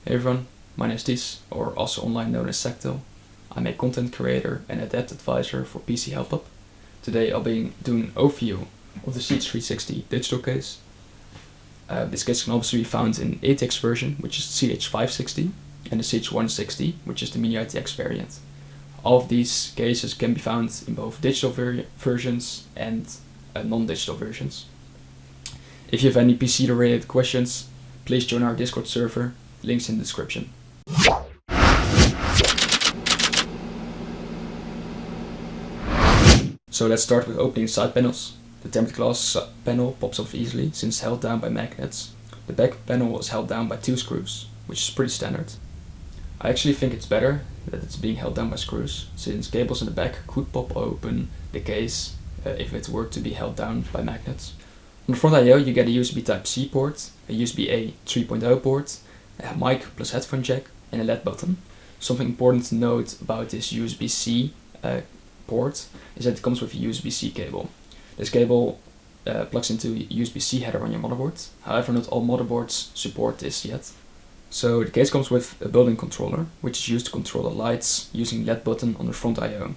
Hey everyone, my name is Ties, or also online known as Sagtil. I'm a content creator and adept advisor for PC Help Up. Today I'll be doing an overview of the CH360 digital case. This case can also be found in ATX version, which is CH560, and the CH160, which is the mini ITX variant. All of these cases can be found in both digital versions and non-digital versions. If you have any PC related questions, please join our Discord server, links in the description. So let's start with opening side panels. The tempered glass panel pops off easily since held down by magnets. The back panel is held down by 2 screws, which is pretty standard. I actually think it's better that it's being held down by screws, since cables in the back could pop open the case if it were to be held down by magnets. On the front I/O you get a USB Type-C port, a USB-A 3.0 port, a mic plus headphone jack, and a LED button. Something important to note about this USB-C port is that it comes with a USB-C cable. This cable plugs into a USB-C header on your motherboard. However, not all motherboards support this yet. So the case comes with a built-in controller, which is used to control the lights using LED button on the front I/O.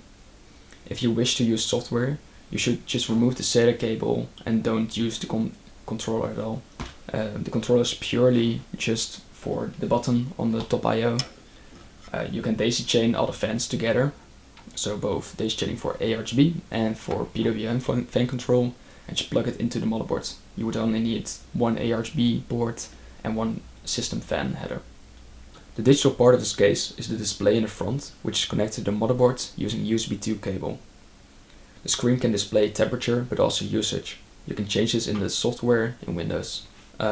If you wish to use software, you should just remove the SATA cable and don't use the controller at all. The controller is purely just for the button on the top I/O. You can daisy chain all the fans together, so both daisy chaining for ARGB and for PWM fan control, and just plug it into the motherboard. You would only need one ARGB board and one system fan header. The digital part of this case is the display in the front, which is connected to the motherboard using USB 2 cable. The screen can display temperature but also usage. You can change this in the software in Windows.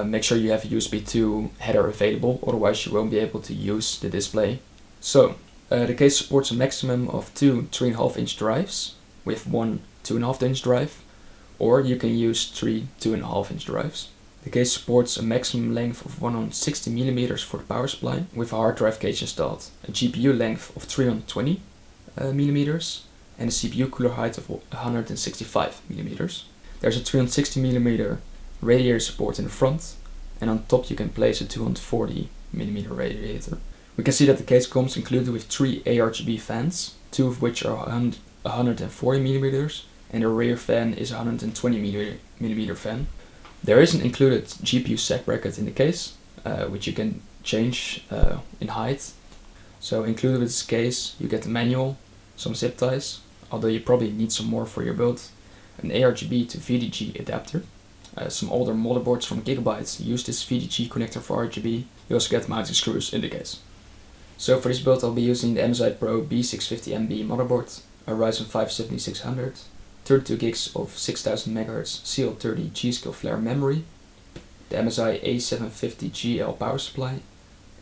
Make sure you have a USB 2 header available, otherwise you won't be able to use the display. So, the case supports a maximum of 2 3.5 inch drives with one 2.5 inch drive, or you can use 3 2.5 inch drives. The case supports a maximum length of 160 mm for the power supply with a hard drive cage installed, a GPU length of 320 mm, and a CPU cooler height of 165 mm. There's a 360 mm radiator support in the front, and on top you can place a 240 mm radiator. We can see that the case comes included with 3 ARGB fans, 2 of which are 140 mm, and the rear fan is a 120 mm fan. There is an included GPU sag bracket in the case, which you can change in height. So included with this case you get the manual, some zip ties, although you probably need some more for your build, an ARGB to VDG adapter. Some older motherboards from Gigabyte use this VDG connector for RGB. You also get mounting screws in the case. So for this build I'll be using the MSI Pro B650MB motherboard, a Ryzen 5 7600, 32 gigs of 6000 MHz CL30 G-Skill Flare memory, the MSI A750GL power supply,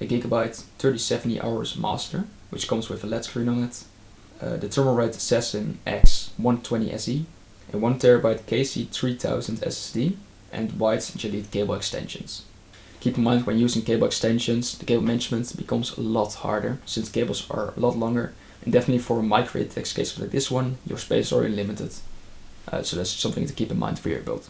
a Gigabyte 3070 hours master, which comes with a LED screen on it, the Thermalright Assassin X120 SE, a 1TB KC3000 SSD, and wide Jalid cable extensions. Keep in mind when using cable extensions, the cable management becomes a lot harder since cables are a lot longer, and definitely for a micro ATX case like this one, your space is already limited. So that's something to keep in mind for your build.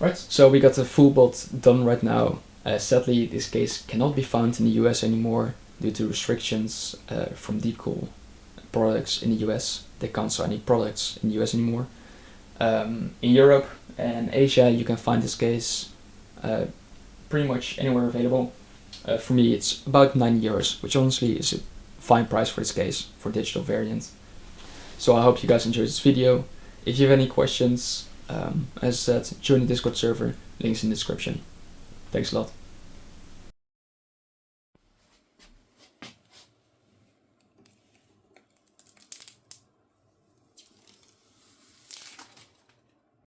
Right, so we got the full build done right now. Sadly, this case cannot be found in the US anymore due to restrictions from Deepcool products in the US. They can't sell any products in the US anymore. In Europe and Asia, you can find this case pretty much anywhere available. For me, it's about €90, which honestly is a fine price for this case, for digital variant. So I hope you guys enjoyed this video. If you have any questions, as I said, join the Discord server, links in the description. Thanks a lot.